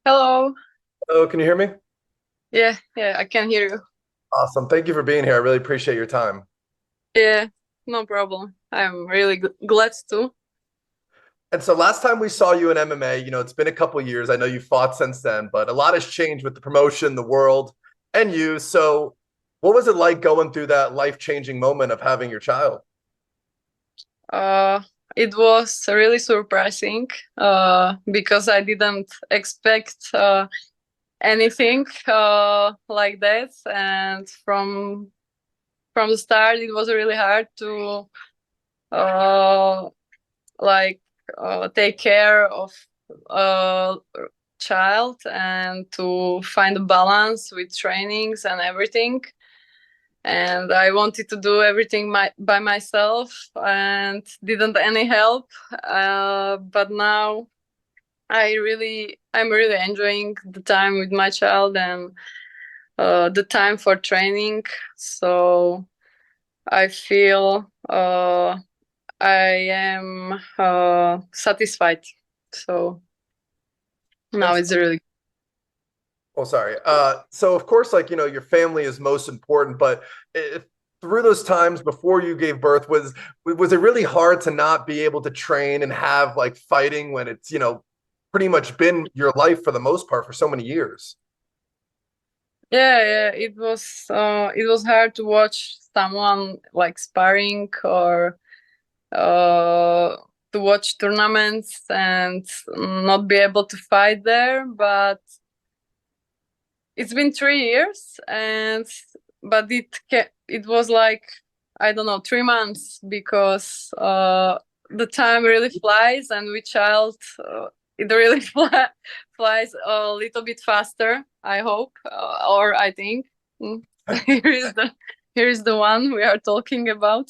Hello. Oh, can you hear me? Yeah, I can hear you. Awesome. Thank you for being here. I really appreciate your time. Yeah, no problem. I'm really glad to. And so last time we saw you in MMA, it's been a couple years. I know you fought since then, but a lot has changed with the promotion, the world, and you. So what was it like going through that life-changing moment of having your child? Uh, it was really surprising because I didn't expect anything like that, and from the start, it was really hard to uh, like take care of a child and to find a balance with trainings and everything. And I wanted to do everything by myself and didn't any help. But now I'm really enjoying the time with my child and the time for training. So I feel I am satisfied. So And now so, it's really. oh, sorry. So of course, your family is most important, but if, through those times before you gave birth, was it really hard to not be able to train and have like fighting when it's, pretty much been your life for the most part for so many years? Yeah, it was hard to watch someone like sparring or uh, to watch tournaments and not be able to fight there. But it's been 3 years, and but it was like I don't know 3 months because the time really flies, and with child it really flies a little bit faster. I hope, or I think. Mm. here is the here is the one we are talking about.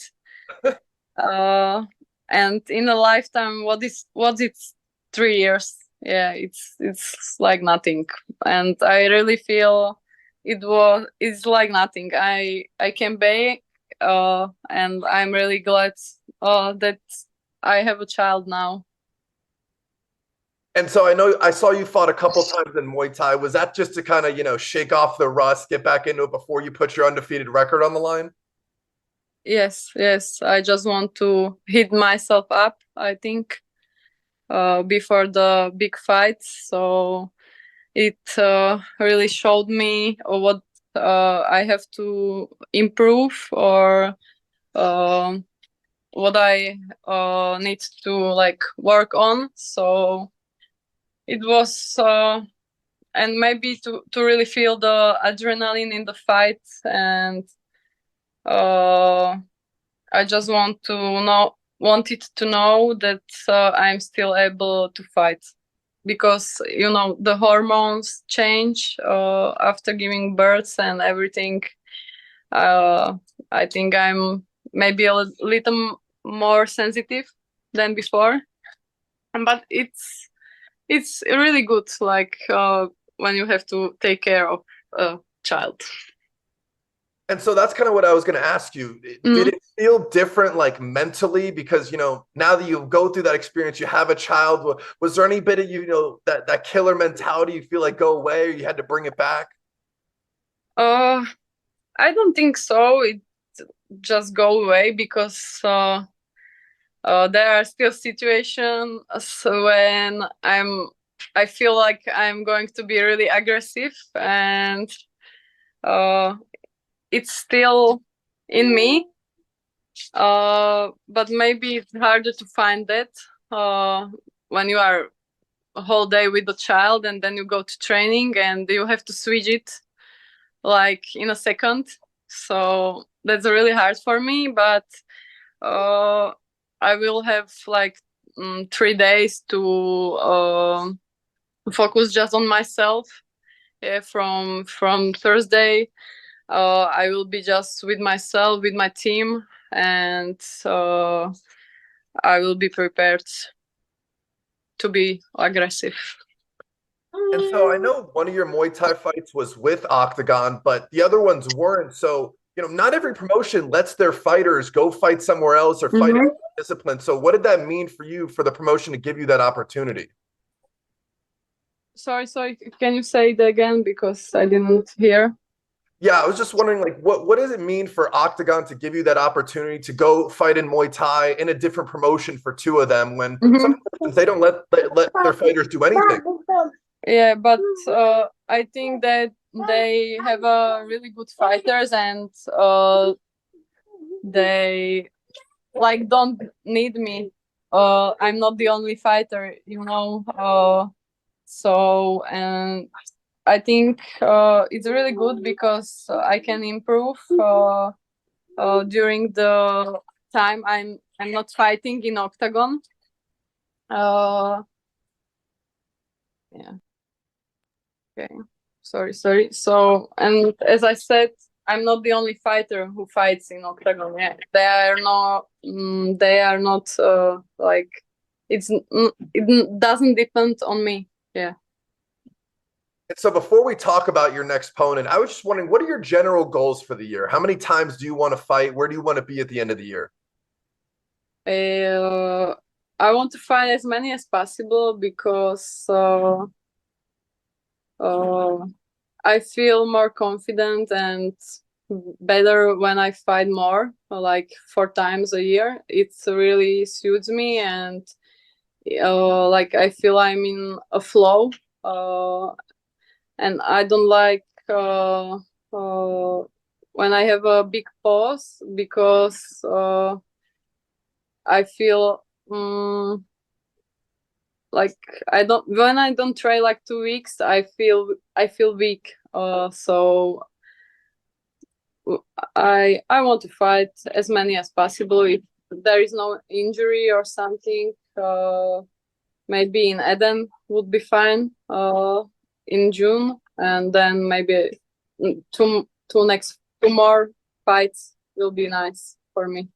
uh and in a lifetime, what it's 3 years. Yeah, it's like nothing, and I really feel it's like nothing. I came back, and I'm really glad that I have a child now. And so I know I saw you fought a couple times in Muay Thai. Was that just to kind of, shake off the rust, get back into it before you put your undefeated record on the line? Yes, I just want to hit myself up, I think, before the big fight. So it really showed me what I have to improve, or um what I need to like work on. So it was, and maybe to really feel the adrenaline in the fight, and uh, I just wanted to know that I'm still able to fight, because the hormones change after giving birth and everything. uh, I think I'm maybe a little more sensitive than before, but it's really good, like when you have to take care of a child. And so that's kind of what I was going to ask you. Did Mm. it feel different, like mentally? Because, now that you go through that experience, you have a child. Was there any bit of, that killer mentality you feel like go away or you had to bring it back? uh I don't think so. It just go away because there are still situations when I feel like I'm going to be really aggressive, and uh, it's still in me. But maybe it's harder to find that uh, when you are a whole day with the child, and then you go to training and you have to switch it like in a second. So that's really hard for me, but uh, I will have like 3 days to focus just on myself. Yeah, from Thursday, I will be just with myself, with my team, and I will be prepared to be aggressive. And so I know one of your Muay Thai fights was with OKTAGON, but the other ones weren't. So, not every promotion lets their fighters go fight somewhere else or fight in Mhm. a discipline. So what did that mean for you for the promotion to give you that opportunity? sorry. Can you say it again because I didn't hear? Yeah, I was just wondering, like, what does it mean for Octagon to give you that opportunity to go fight in Muay Thai in a different promotion for two of them when Mhm. sometimes they don't let their fighters do anything? Yeah, but I think that they have really good fighters, and they like don't need me. I'm not the only fighter, you know. So and I think it's really good because I can improve during the time I'm not fighting in Octagon. Uh, yeah. Okay. Sorry. So, and as I said, I'm not the only fighter who fights in Octagon. Yeah, they are not like it doesn't depend on me. Yeah. And so before we talk about your next opponent, I was just wondering, what are your general goals for the year? How many times do you want to fight? Where do you want to be at the end of the year? Uh, I want to fight as many as possible because I feel more confident and better when I fight more, like 4 times a year. It really suits me, and like I feel I'm in a flow, and I don't like when I have a big pause because I feel like I don't try like 2 weeks. I feel weak. So I want to fight as many as possible. If there is no injury or something, maybe in Eden would be fine. In June, and then maybe two more fights will be nice for me.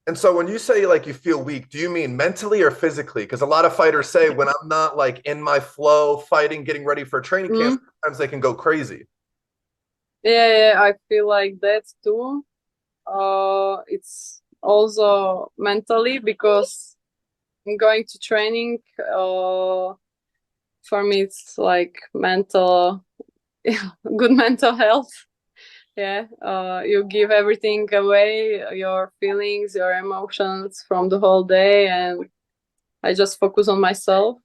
And so when you say like you feel weak, do you mean mentally or physically? Because a lot of fighters say when I'm not like in my flow, fighting, getting ready for a training camp, sometimes they can go crazy. Yeah, I feel like that too. It's also mentally because going to training, for me, it's like mental, good mental health. Yeah, you give everything away, your feelings, your emotions from the whole day, and I just focus on myself.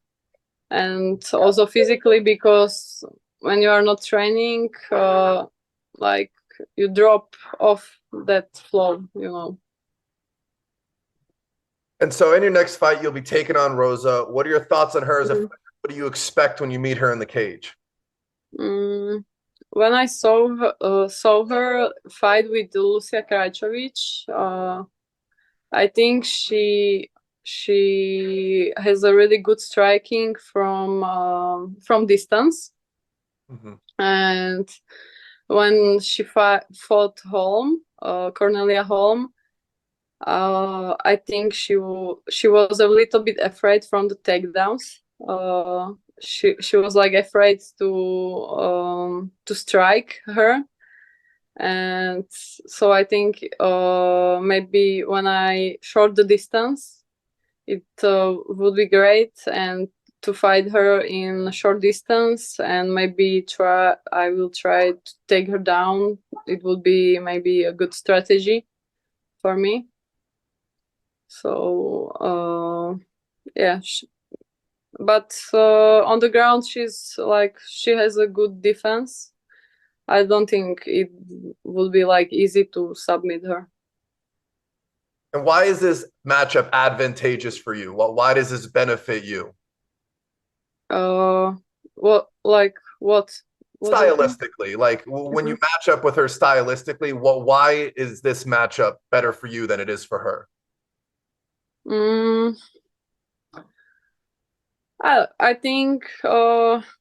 And also physically, because when you are not training, like you drop off that flow, you know. And so in your next fight, you'll be taking on Roza. What are your thoughts on her as a fighter? What do you expect when you meet her in the cage? Mm, when I saw her fight with Lucia Krajcovic, I think she has a really good striking from distance. Mhm. And when she fought Holm, Cornelia Holm, I think she was a little bit afraid from the takedowns. She was like afraid to strike her, and so I think maybe when I short the distance, it would be great, and to fight her in short distance, and maybe I will try to take her down. It would be maybe a good strategy for me. So yeah, but on the ground she has a good defense. I don't think it will be like easy to submit her. And why is this matchup advantageous for you? Why does this benefit you? Uh, what like what? What do you think? Stylistically, like when you match up with her stylistically, why is this matchup better for you than it is for her? Mm, I think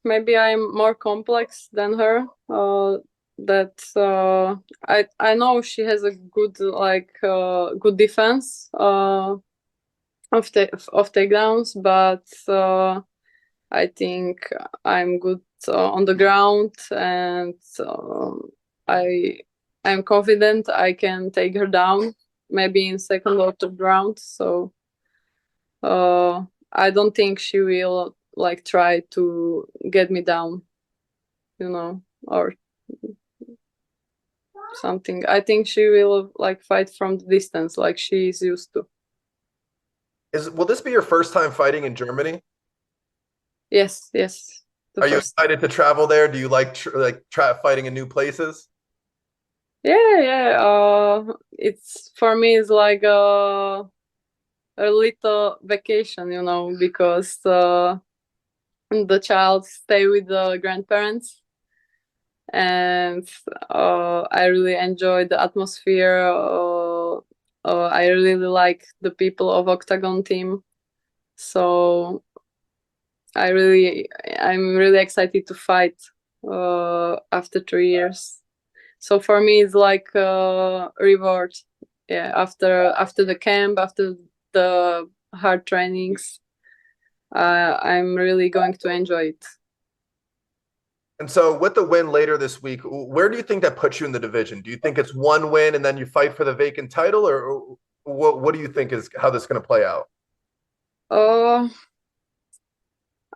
maybe I'm more complex than her. That I know she has a good good defense of takedowns, but I think I'm good on the ground, and I I'm confident I can take her down maybe in second or third round. So I don't think she will like try to get me down, or something. I think she will like fight from the distance like she is used to. Will this be your first time fighting in Germany? Yes. Are you excited to travel there? Do you like fighting in new places? Yeah. It's for me, it's like a little vacation, because the child stay with the grandparents, and I really enjoy the atmosphere. I really like the people of OKTAGON team, so I'm really excited to fight after 3 years. So for me, it's like a reward. Yeah, after the camp, after the hard trainings, I'm really going to enjoy it. And so with the win later this week, where do you think that puts you in the division? Do you think it's one win and then you fight for the vacant title, or what do you think is how this is going to play out?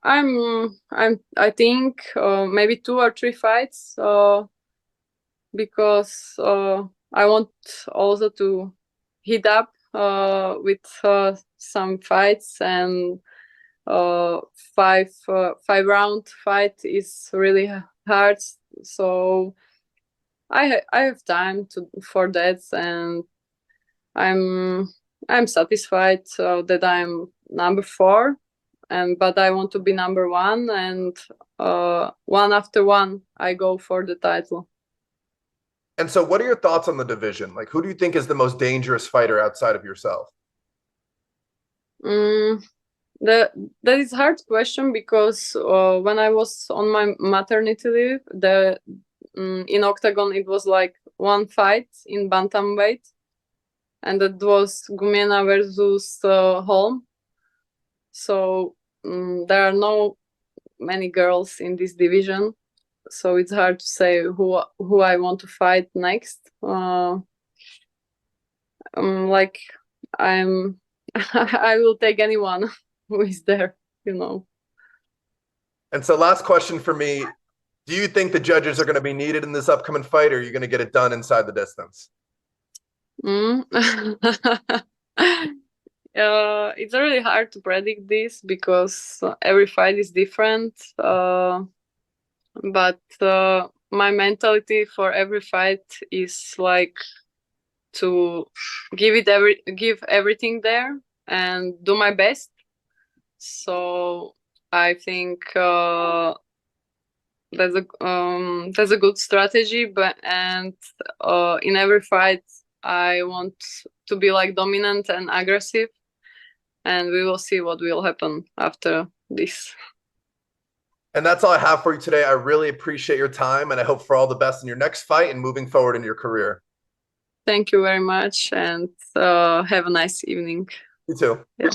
I think maybe 2 or 3 fights, because I want also to heat up with some fights, and five round fight is really hard. So I have time for that, and I'm satisfied that I'm number 4, but I want to be number 1, and one after one I go for the title. And so what are your thoughts on the division? Like, who do you think is the most dangerous fighter outside of yourself? That is a hard question, because when I was on my maternity leave, in OKTAGON it was like one fight in bantamweight, and that was Gumienna versus Holm. So there are no many girls in this division, so it's hard to say who I want to fight next. Like I will take anyone who is there. And so last question for me, do you think the judges are going to be needed in this upcoming fight, or are you going to get it done inside the distance? It's really hard to predict this, because every fight is different. But my mentality for every fight is like to give everything there and do my best. So I think that's a good strategy. And in every fight, I want to be like dominant and aggressive, and we will see what will happen after this. And that's all I have for you today. I really appreciate your time, and I hope for all the best in your next fight and moving forward in your career. Thank you very much, and have a nice evening. You too. Yeah.